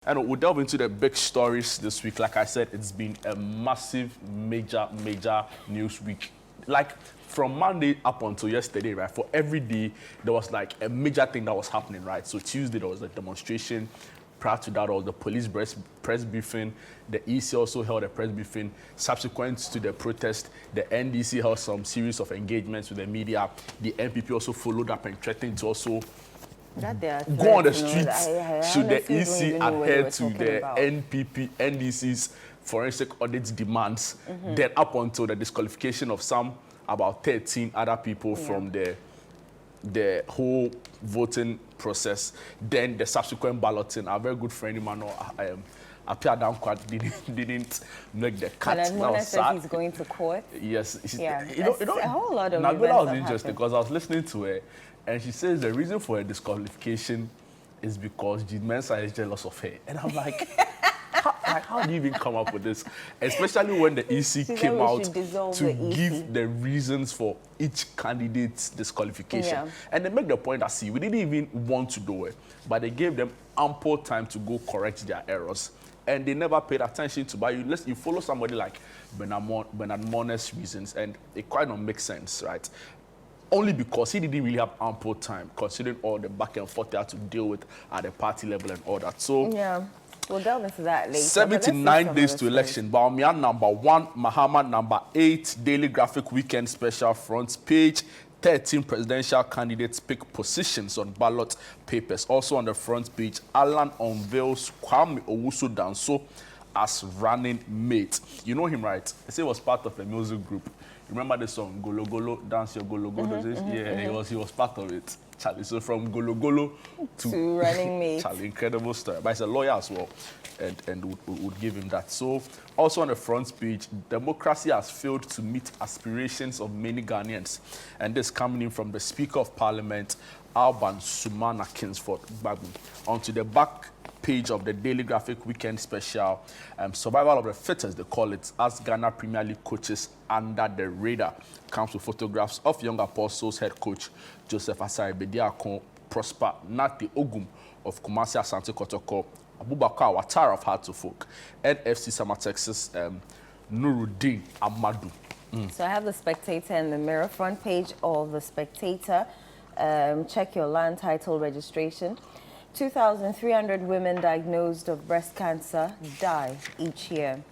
And we'll delve into the big stories this week. Like I said, it's been a massive, major news week. Like from Monday up until yesterday, right? For every day, there was like a major thing that was happening, right? So Tuesday, there was a demonstration. Prior to that, all the police press briefing. The EC also held a press briefing. Subsequent to the protest, the NDC held some series of engagements with the media. The NPP also followed up and threatened to also go on the streets should the EC adhere to the NDC's forensic audit demands. Then up until the disqualification of about 13 other people from the whole voting process. Then the subsequent balloting. Our very good friend Emmanuel Apia Damkwad didn't make the cut. And Mona says he's going to court. Yes. Yeah. You know, a whole lot of Nabila was interesting because I was listening to her. And she says the reason for her disqualification is because Jid Mensah is jealous of her. And I'm like, how do you even come up with this? Especially when the EC came out to give the reasons for each candidate's disqualification. Yeah. And they make the point that, see, we didn't even want to do it, but they gave them ample time to go correct their errors. And they never paid attention to, but you follow somebody like Bernard Mone's reasons, and it kind of makes sense, right? Only because he didn't really have ample time, considering all the back and forth they had to deal with at the party level and all that. So, yeah, we'll delve into that later. 79 days to election. Bawumia #1, Mahama #8, Daily Graphic Weekend Special front page. 13 presidential candidates pick positions on ballot papers. Also on the front page, Alan unveils Kwame Owusu-Danso as running mate. You know him, right? He was part of a music group. Remember the song Golo Golo, Dance Your Golo Golo? He was part of it. Charlie, so from Golo Golo to running mate. Charlie, incredible story. But he's a lawyer as well, and would give him that. So also on the front page, democracy has failed to meet aspirations of many Ghanaians, and this coming in from the Speaker of Parliament, Alban Sumana Kingsford Bagu. Onto the back page of the Daily Graphic Weekend Special, survival of the fittest, they call it, as Ghana Premier League coaches under the radar. Comes with photographs of Young Apostles head coach Joseph Asare Bediako, Prosper Nati Ogum of Kumasi Asante Kotoko, Abubakar Watara of Heart to Folk, and FC Summer Texas, Nuruddin Amadou. So I have the Spectator and the Mirror. Front page of the Spectator. Check your land title registration. 2,300 women diagnosed of breast cancer die each year.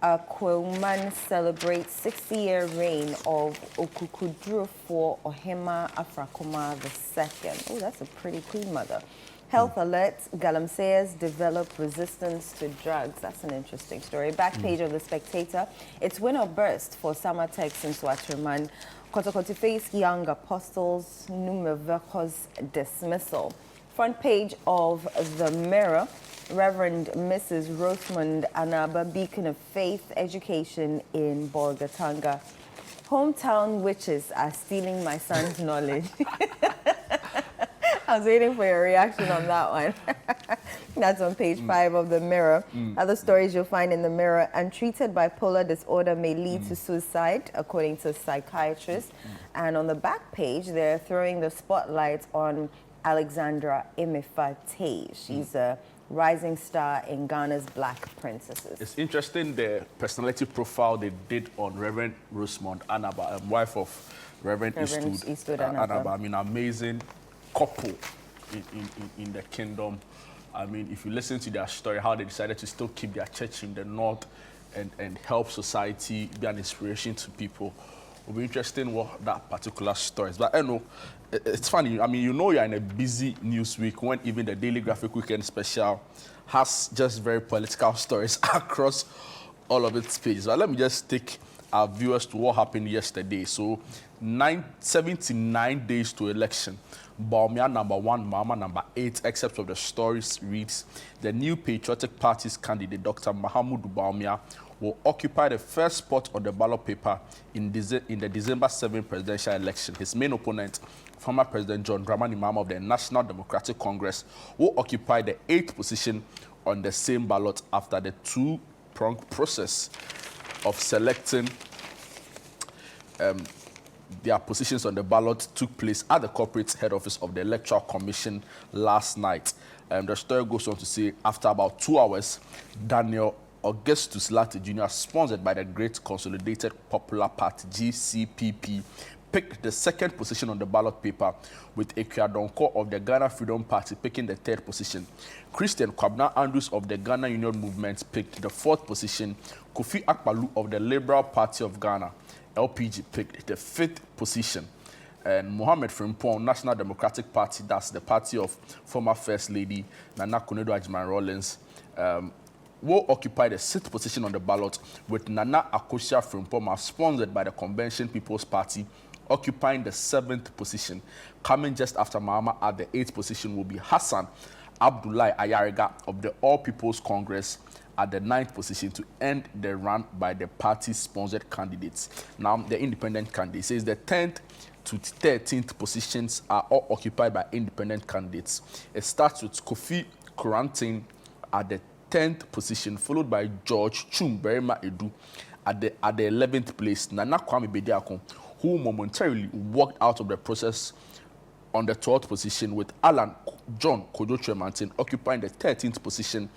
Akweman celebrates 60-year reign of Okukudru for Ohema Afrakoma II. Oh, that's a pretty queen mother. Health alert, Galamseyers develop resistance to drugs. That's an interesting story. Back page of the Spectator. It's win or burst for Samatex in Swatreman. Kotokotife's Young Apostles, Numeveko's dismissal. Front page of the Mirror, Reverend Mrs. Rosamond Anaba, beacon of faith, education in Bolgatanga. Hometown witches are stealing my son's knowledge. I was waiting for your reaction on that one. That's on page 5 of the Mirror. Other stories you'll find in the Mirror. Untreated bipolar disorder may lead to suicide, according to psychiatrists. And on the back page, they're throwing the spotlight on Alexandra Emefate. She's a rising star in Ghana's Black Princesses. It's interesting the personality profile they did on Reverend Rosamond Anaba, wife of Reverend Eastwood Anaba. I mean, amazing couple in the kingdom. I mean, if you listen to their story, how they decided to still keep their church in the north and help society, be an inspiration to people. It'll be interesting what that particular story is. But I know, it's funny. I mean, you know you're in a busy news week when even the Daily Graphic Weekend Special has just very political stories across all of its pages. But let me just take our viewers to what happened yesterday. So, 79 days to election. Bawumia #1, Mahama #8, except of the stories reads, the new Patriotic Party's candidate, Dr. Mahamudu Bawumia, will occupy the first spot on the ballot paper in the December 7 presidential election. His main opponent, former President John Dramani Mahama of the National Democratic Congress, will occupy the 8th position on the same ballot after the two-pronged process of selecting their positions on the ballot took place at the corporate head office of the Electoral Commission last night. The story goes on to say, after about 2 hours, Daniel Augustus Latte Jr., sponsored by the Great Consolidated Popular Party, GCPP, picked the second position on the ballot paper, with Ekuadonko of the Ghana Freedom Party picking the third position. Christian Kwabena Andrews of the Ghana Union Movement picked the fourth position. Kofi Akpalu of the Liberal Party of Ghana, LPG, picked the fifth position. And Mohammed Frimpong, National Democratic Party, that's the party of former First Lady Nana Akufo-Addo, will occupy the sixth position on the ballot, with Nana Akosua Frimpong, sponsored by the Convention People's Party, occupying the seventh position. Coming just after Mahama at the eighth position will be Hassan Abdullahi Ayariga of the All People's Congress at the ninth position, to end the run by the party-sponsored candidates. Now, the independent candidate says the 10th to 13th positions are all occupied by independent candidates. It starts with Kofi Korantin at the 10th position, followed by George Chum Berima Edu at the 11th place. Nana Kwame Bediako, who momentarily walked out of the process, on the 12th position, with Alan John Kojo Tremantin occupying the 13th position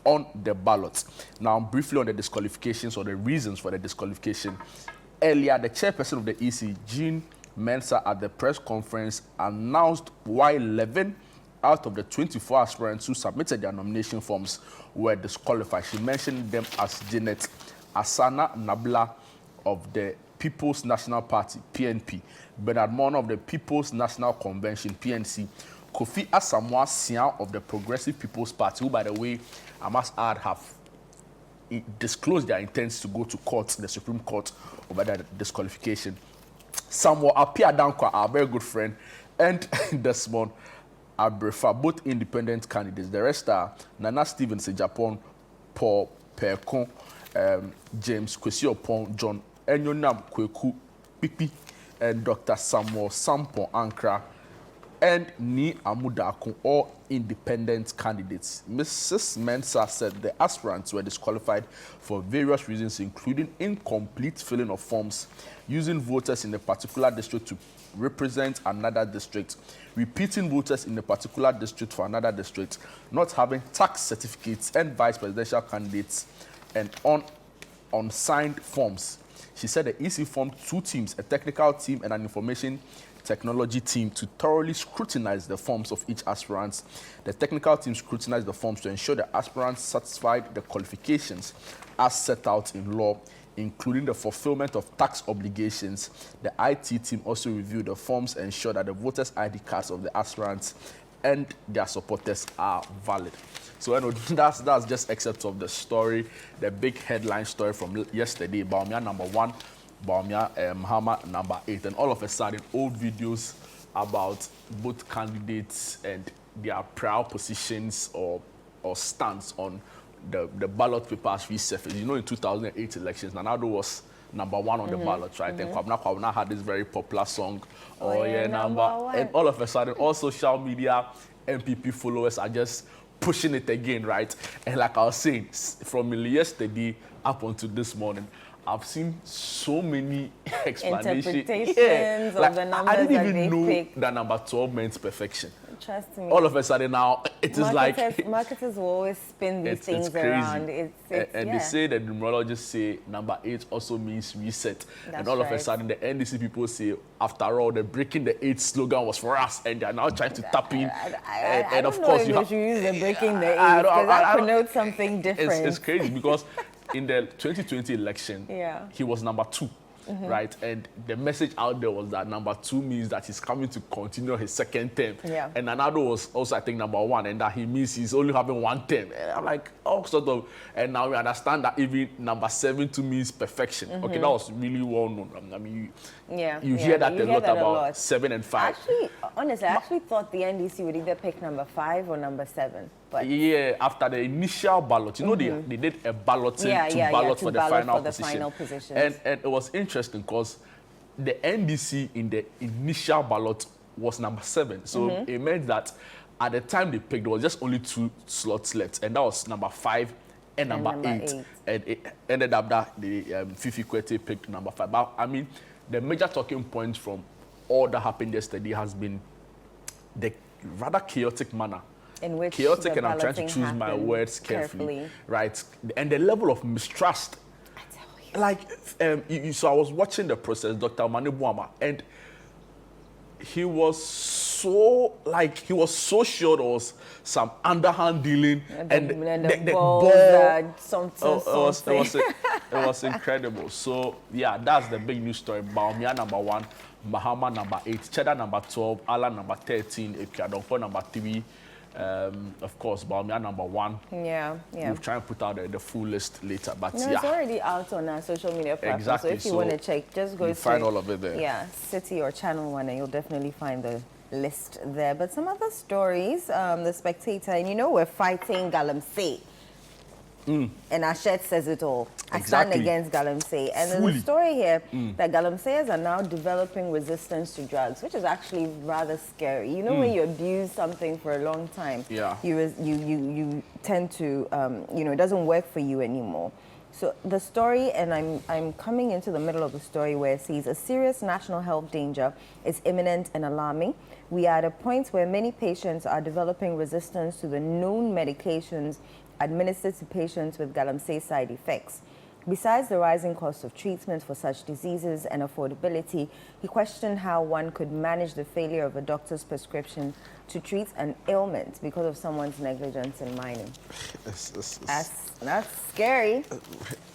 on the ballot. Now, briefly on the disqualifications, or the reasons for the disqualification. Earlier, the chairperson of the EC, Jean Mensah, at the press conference announced why 11 out of the 24 aspirants who submitted their nomination forms were disqualified. She mentioned them as Janet Asana Nabla of the People's National Party, PNP, Bernard Mono of the People's National Convention, PNC, Kofi Asamoah Sian of the Progressive People's Party, who, by the way, I must add, have disclosed their intents to go to court, the Supreme Court, over that disqualification. Samuel Apia Dankwa, our very good friend, and Desmond Abrefa, both independent candidates. The rest are Nana Stevens Japan, Paul Perkon, James Kwesi Opon, John Enyonam Kweku Pipi, and Dr. Samuel Sampo Ankra, and Ni Amudakun, all independent candidates. Mrs. Mensah said the aspirants were disqualified for various reasons, including incomplete filling of forms, using voters in a particular district to represent another district, repeating voters in a particular district for another district, not having tax certificates and vice presidential candidates, and unsigned forms. She said the EC formed two teams, a technical team and an information technology team, to thoroughly scrutinize the forms of each aspirant. The technical team scrutinized the forms to ensure the aspirants satisfied the qualifications as set out in law, including the fulfillment of tax obligations. The IT team also reviewed the forms and ensured that the voters' ID cards of the aspirants and their supporters are valid. So, that's just excerpts of the story, the big headline story from yesterday. Baumia number 1, Baumia Mahama number 8, and all of a sudden, old videos about both candidates and their prior positions or stance on the ballot papers resurfaced. You know, in 2008 elections, Nanado was number 1 on the ballot, right? And Kwabena had this very popular song, Oh yeah, number 1. And all of a sudden, all social media MPP followers are just pushing it again, right? And like I was saying, from yesterday up until this morning, I've seen so many explanations. Interpretations of the numbers I didn't that even know pick. that number 12 meant perfection. Trust me. All of a sudden now, it is like... Marketers will always spin these things crazy. around. And yeah. they say that the numerologists say number 8 also means reset. And all of a sudden, the NDC people say, after all, the breaking the 8 slogan was for us, and they're now trying to tap in. I don't know if you should use the breaking the 8, because that connotes something different. It's crazy, because in the 2020 election, he was number 2. Right, and the message out there was that number 2 means that he's coming to continue his second term. And another was also, I think, number 1, and that he means he's only having 1 term. And I'm like, oh, sort of. And now we understand that even number 7 to means perfection. Okay, that was really well known. I mean, you hear that a lot about 7 and 5. Actually, honestly, I actually thought the NDC would either pick number 5 or number 7. But yeah, after the initial ballot, you know, they did a balloting to ballot for the final position. And it was interesting because the NDC in the initial ballot was number 7. So it meant that at the time they picked, there was just only 2 slots left, and that was number 5 and number 8. And it ended up that the Fifi Kwete picked number 5. But I mean, the major talking point from all that happened yesterday has been the rather chaotic manner in which chaotic, the and I'm trying to balloting choose my happened words carefully, right? And the level of mistrust. I tell you. Like, so I was watching the process, Dr. Mane Buama, and he was so sure there was some underhand dealing, and the ball, balls that it was incredible. So yeah, that's the big news story. Baumia number 1, Mahama number 8, Cheddar number 12, Ala number 13, Epiadonko number 3. Of course, Baumia number 1. Yeah. We'll try and put out the full list later, but No, yeah, it's already out on our social media platforms. Exactly. So if you So want to check, just go you to find all of it there. Yeah, City or Channel One, and you'll definitely find the list there. But some other stories, The Spectator, and you know we're fighting Galamsey. And our shirt says it all. I stand Exactly. against Galamsey. And there's Fully. a story here that Galamseyers are now developing resistance to drugs, which is actually rather scary. You know, when you abuse something for a long time, Yeah. you tend to, it doesn't work for you anymore. So the story, and I'm coming into the middle of the story where it says a serious national health danger is imminent and alarming. We are at a point where many patients are developing resistance to the known medications administered to patients with Galamsey side effects. Besides the rising cost of treatment for such diseases and affordability, he questioned how one could manage the failure of a doctor's prescription to treat an ailment because of someone's negligence in mining. That's scary.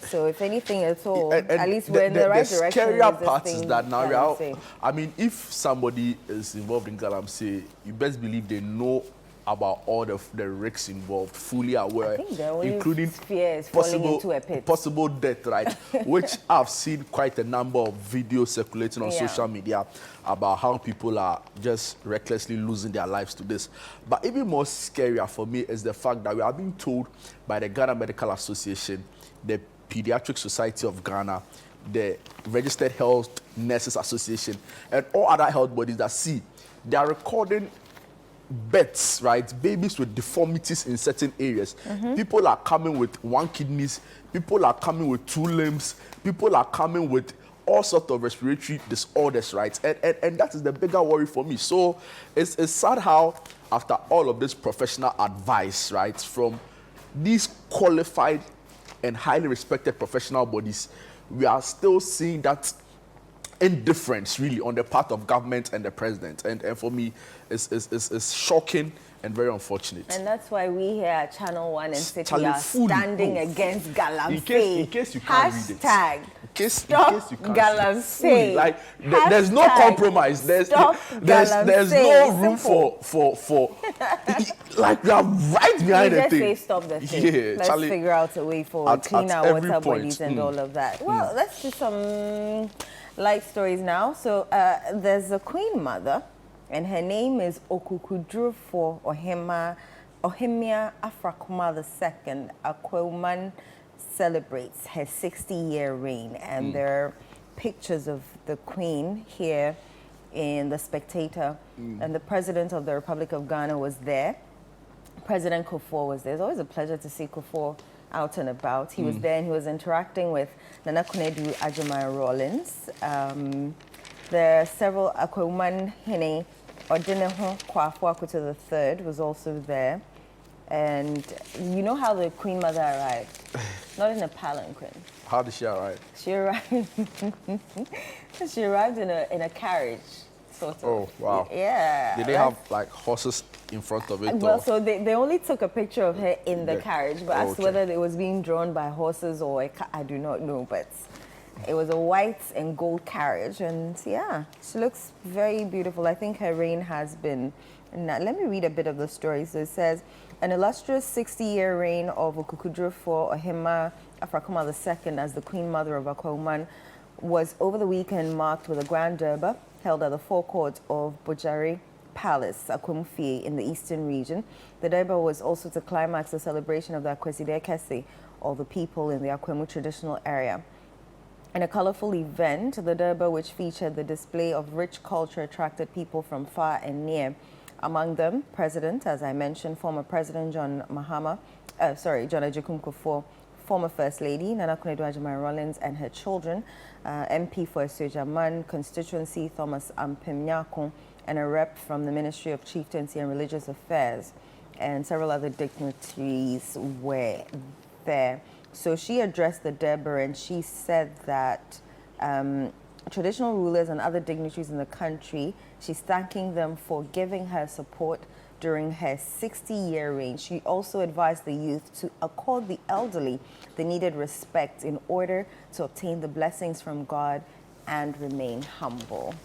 So if anything at all, at least we're in the right direction. The scarier part is that now, Galamsey. I mean, if somebody is involved in Galamsey, you best believe they know about all the risks involved, fully aware, I think the only including fear is falling into a pit. possible death, right? Which I've seen quite a number of videos circulating on social media about how people are just recklessly losing their lives to this. But even more scarier for me is the fact that we are being told by the Ghana Medical Association, the Pediatric Society of Ghana, the Registered Health Nurses Association, and all other health bodies that they are recording births, right? Babies with deformities in certain areas. People are coming with 1 kidney, people are coming with 2 limbs, people are coming with all sorts of respiratory disorders, right? And that is the bigger worry for me. So it's sad how after all of this professional advice, right, from these qualified and highly respected professional bodies, we are still seeing that indifference really on the part of government and the president, and for me it's shocking and very unfortunate. And that's why we here at Channel One and City Charlie, are fully, standing against Galamsey. in case you can't read it. Hashtag in case stop you can't Galamsey. fully, like there's no compromise, there's no room for like we are right behind the just thing. say stop the thing. Yeah, Let's Charlie, figure out a way forward, clean our every water point. bodies and all of that. Well, let's do some light stories now. So there's a queen mother, and her name is Okukudrufo Ohemia Afrakuma II. Akweman celebrates her 60-year reign, and there are pictures of the queen here in The Spectator, and the president of the Republic of Ghana was there. President Kufuor was there. It's always a pleasure to see Kufuor out and about. He was there and he was interacting with Nana Kunedu Ajimai-Rawlings. There are several Akweman Hene Ordineho Kwafu Akuto III was also there. And you know how the Queen Mother arrived? Not in a palanquin. How did she arrive? She arrived. She arrived in a carriage, sort of. Oh, wow. Yeah. Did they have like horses in front of it? Well, or? so they only took a picture of her in the carriage, but as to okay. whether it was being drawn by horses or I do not know, but it was a white and gold carriage, and yeah, she looks very beautiful. I think her reign has been. Now, let me read a bit of the story. So it says, an illustrious 60-year reign of Okukudrufo Ohema Afrakuma II as the Queen Mother of Akweman was over the weekend marked with a grand durbar held at the forecourt of Bojari Palace, Akwemufie, in the eastern region. The durbar was also to climax the celebration of the Akweside Kese, or the people in the Akwemu traditional area. In a colorful event, the durbar, which featured the display of rich culture, attracted people from far and near. Among them, President, as I mentioned, former President John Ajakum Kufuor, former First Lady Nana Kunedu Ajimai-Rawlings and her children, MP for Esujaman constituency Thomas Ampemnyako, and a rep from the Ministry of Chieftaincy and Religious Affairs. and several other dignitaries were there. So she addressed the Deborah and she said that traditional rulers and other dignitaries in the country, she's thanking them for giving her support during her 60-year reign. She also advised the youth to accord the elderly the needed respect in order to obtain the blessings from God and remain humble.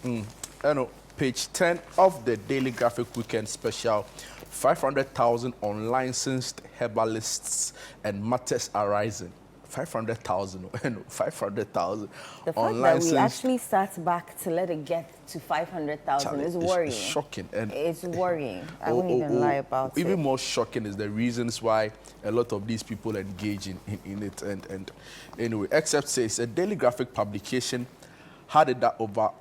Page 10 of the Daily Graphic Weekend Special, 500,000 unlicensed herbalists and matters arising. 500,000, 500,000 The fact that we actually sat back to let it get to 500,000 is worrying. It's shocking. And it's worrying. I won't even lie about it. Even more shocking is the reasons why a lot of these people engage in it. And anyway, except says a Daily Graphic publication had it that over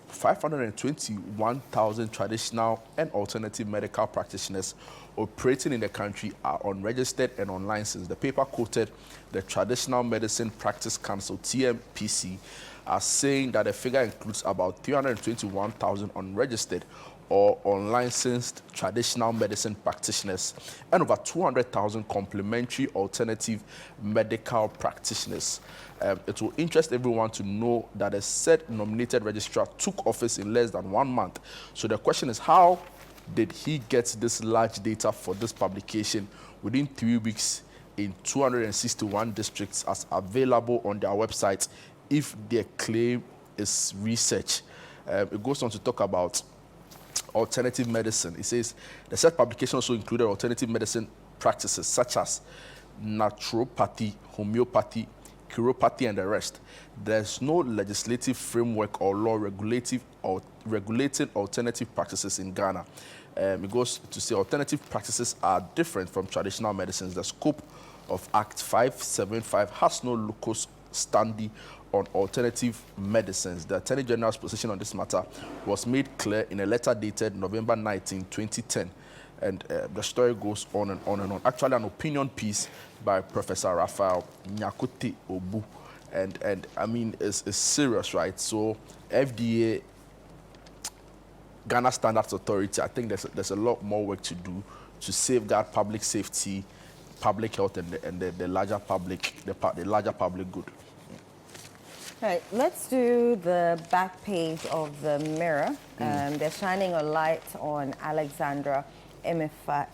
521,000 traditional and alternative medical practitioners operating in the country are unregistered and unlicensed. The paper quoted the Traditional Medicine Practice Council, TMPC, as saying that the figure includes about 321,000 unregistered or unlicensed traditional medicine practitioners and over 200,000 complementary alternative medical practitioners. It will interest everyone to know that a said nominated registrar took office in less than 1 month. So the question is, how did he get this large data for this publication within 3 weeks in 261 districts as available on their website if their claim is research? It goes on to talk about alternative medicine. It says the said publication also included alternative medicine practices such as naturopathy, homeopathy, chiropathy, and the rest. There's no legislative framework or law regulating alternative practices in Ghana. It goes to say alternative practices are different from traditional medicines. The scope of Act 575 has no locus standi on alternative medicines. The Attorney General's position on this matter was made clear in a letter dated November 19, 2010. And the story goes on and on and on. Actually, an opinion piece by Professor Raphael Nyakote Obu. And I mean, it's serious, right? So FDA, Ghana Standards Authority, I think there's a lot more work to do to safeguard public safety, public health, and the larger public, the larger public good. All right, let's do the back page of the Mirror. They're shining a light on Alexandra Emifate.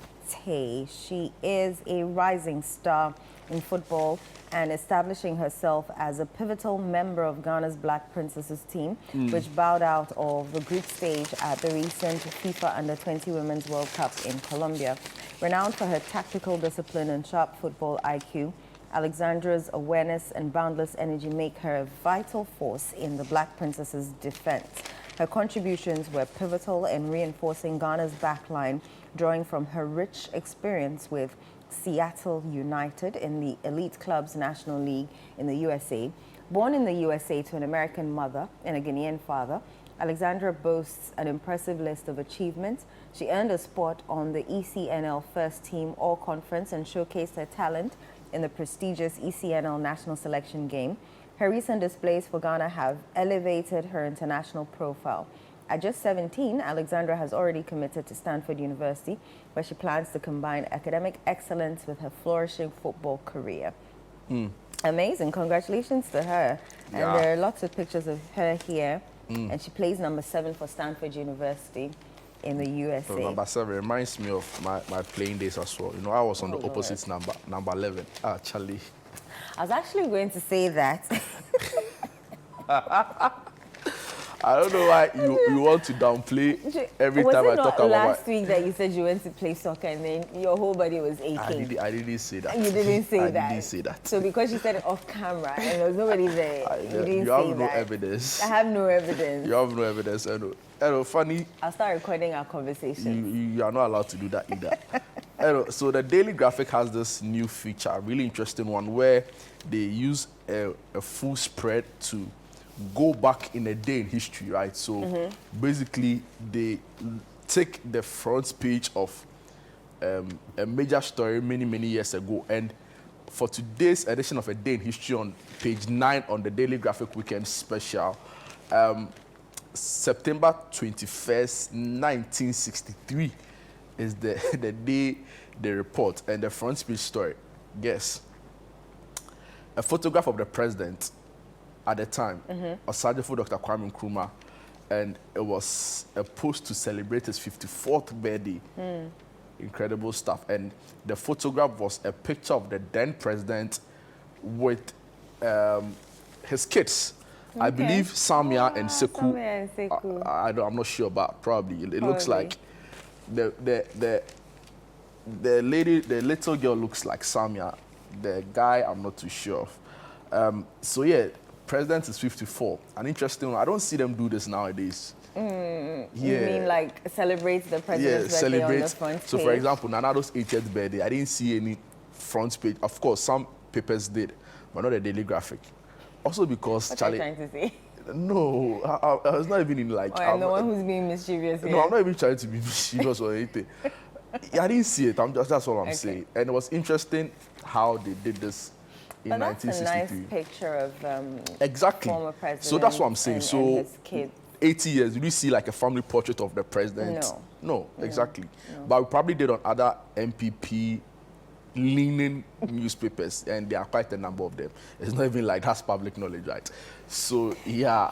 She is a rising star in football and establishing herself as a pivotal member of Ghana's Black Princesses team, which bowed out of the group stage at the recent FIFA Under-20 Women's World Cup in Colombia. Renowned for her tactical discipline and sharp football IQ, Alexandra's awareness and boundless energy make her a vital force in the Black Princesses' defense. Her contributions were pivotal in reinforcing Ghana's backline, drawing from her rich experience with Seattle United in the Elite Clubs National League in the USA. Born in the USA to an American mother and a Ghanaian father, Alexandra boasts an impressive list of achievements. She earned a spot on the ECNL First Team All-Conference and showcased her talent in the prestigious ECNL National Selection Game. Her recent displays for Ghana have elevated her international profile. At just 17, Alexandra has already committed to Stanford University, where she plans to combine academic excellence with her flourishing football career. Amazing. Congratulations to her. And there are lots of pictures of her here. And she plays number 7 for Stanford University in the USA. So number 7 reminds me of my playing days as well. You know, I was on the opposite number 11. Charlie. I was actually going to say that. I don't know why you want to downplay every time I talk about it. Last week that you said you went to play soccer and then your whole body was aching? I didn't say that. You didn't say that? I didn't say that. So because you said it off camera and there was nobody there, you didn't say that? You have no evidence. I have no evidence. You have no evidence. Funny. I'll start recording our conversation. You are not allowed to do that either. So the Daily Graphic has this new feature, a really interesting one, where they use a full spread to go back in a day in history, right? So basically, they take the front page of a major story many years ago, and for today's edition of A Day in History on page 9 on the Daily Graphic Weekend Special, September 21st, 1963 is the day the report and the front page story. Guess. A photograph of the president at the time, Osadefo Dr. Kwame Nkrumah, and it was a post to celebrate his 54th birthday. Incredible stuff. And the photograph was a picture of the then president with his kids. I believe Samia and Seku. Samia and Seku. I'm not sure, but probably. It looks like the lady, the little girl looks like Samia. The guy, I'm not too sure of. So yeah, president is 54. An interesting one. I don't see them do this nowadays. You mean like celebrate the president's birthday on the front page? So for example, Nanado's 80th birthday, I didn't see any front page. Of course, some papers did, but not a daily graphic. Also because what are you trying to say? No, I was not even in like... I'm the one who's being mischievous here. No, I'm not even trying to be mischievous or anything. I didn't see it. That's all I'm saying. And it was interesting how they did this in 1963. That's a nice picture of exactly. former president. So that's what I'm saying. And his kids. 80 years, did we see like a family portrait of the president? No, exactly. No. But we probably did on other MPP leaning newspapers, and there are quite a number of them. It's not even like that's public knowledge, right? So yeah,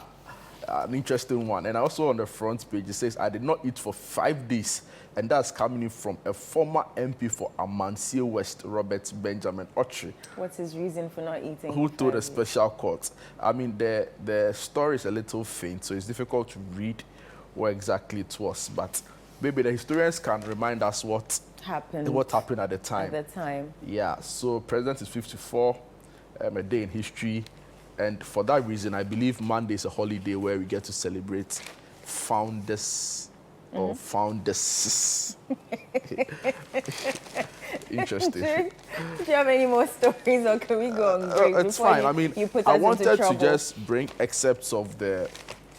an interesting one. And also on the front page, it says, I did not eat for 5 days. And that's coming in from a former MP for Galamseyers West, Robert Benjamin Otri. What's his reason for not eating? Who told a special court. I mean, the story is a little faint, so it's difficult to read what exactly it was. But maybe the historians can remind us what happened at the time. At the time. Yeah, so president is 54, a day in history. And for that reason, I believe Monday is a holiday where we get to celebrate founders or founders. Interesting. Do you have any more stories, or can we go on break? It's fine. I mean, I wanted to just bring excerpts of the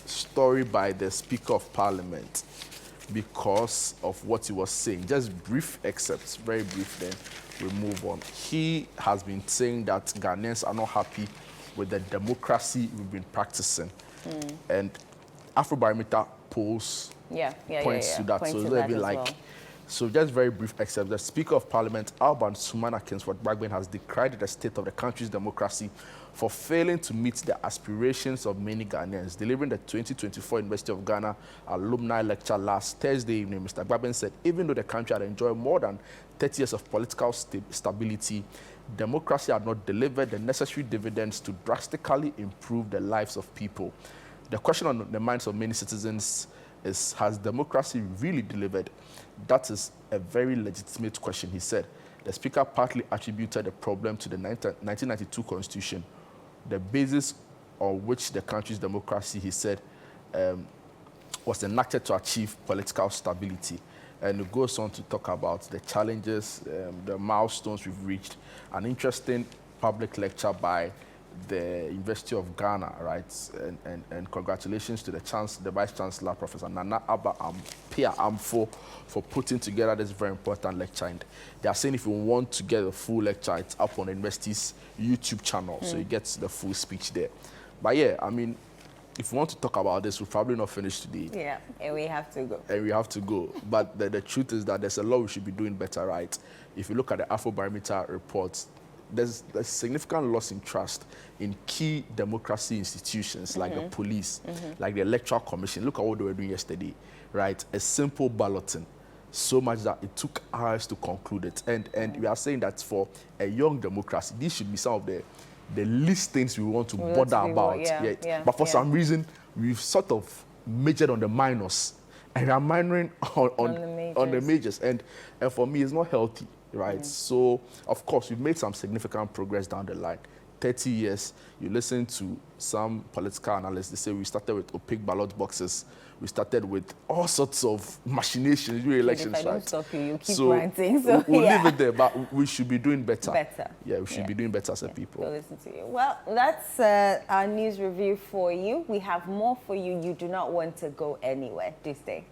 story by the Speaker of Parliament because of what he was saying. Just brief excerpts, very brief, then we move on. He has been saying that Ghanaians are not happy with the democracy we've been practicing. And Afrobarometer polls points to that. So it's a bit like, so just very brief excerpt. The Speaker of Parliament, Alban Sumana Kingsford Bagben, has decried the state of the country's democracy for failing to meet the aspirations of many Ghanaians. Delivering the 2024 University of Ghana alumni lecture last Thursday evening, Mr. Bagben said, even though the country had enjoyed more than 30 years of political stability, democracy had not delivered the necessary dividends to drastically improve the lives of people. The question on the minds of many citizens is, has democracy really delivered? That is a very legitimate question, he said. The Speaker partly attributed the problem to the 1992 Constitution, the basis on which the country's democracy, he said, was enacted to achieve political stability. And it goes on to talk about the challenges, the milestones we've reached. An interesting public lecture by the University of Ghana, right? And congratulations to the Vice Chancellor, Professor Nana Abba Pia Amfo, for putting together this very important lecture. And they are saying if you want to get a full lecture, it's up on the university's YouTube channel, so you get the full speech there. But yeah, I mean, if we want to talk about this, we'll probably not finish today. Yeah, and we have to go. And we have to go. But the truth is that there's a lot we should be doing better, right? If you look at the Afrobarometer reports, there's significant loss in trust in key democracy institutions like the police, like the Electoral Commission. Look at what they were doing yesterday, right? A simple balloting, so much that it took hours to conclude it. And we are saying that for a young democracy, these should be some of the least things we want to bother about. But for some reason, we've sort of majored on the minors, and we are minoring on the majors. And for me, it's not healthy. Right, so of course we've made some significant progress down the line. 30 years, you listen to some political analysts, they say we started with opaque ballot boxes, we started with all sorts of machinations during elections. If I don't stop you, you keep ranting. So we'll leave it there, but we should be doing better. Yeah, we should be doing better as a people. We'll listen to you. Well, that's our news review for you. We have more for you. You do not want to go anywhere. Do stay.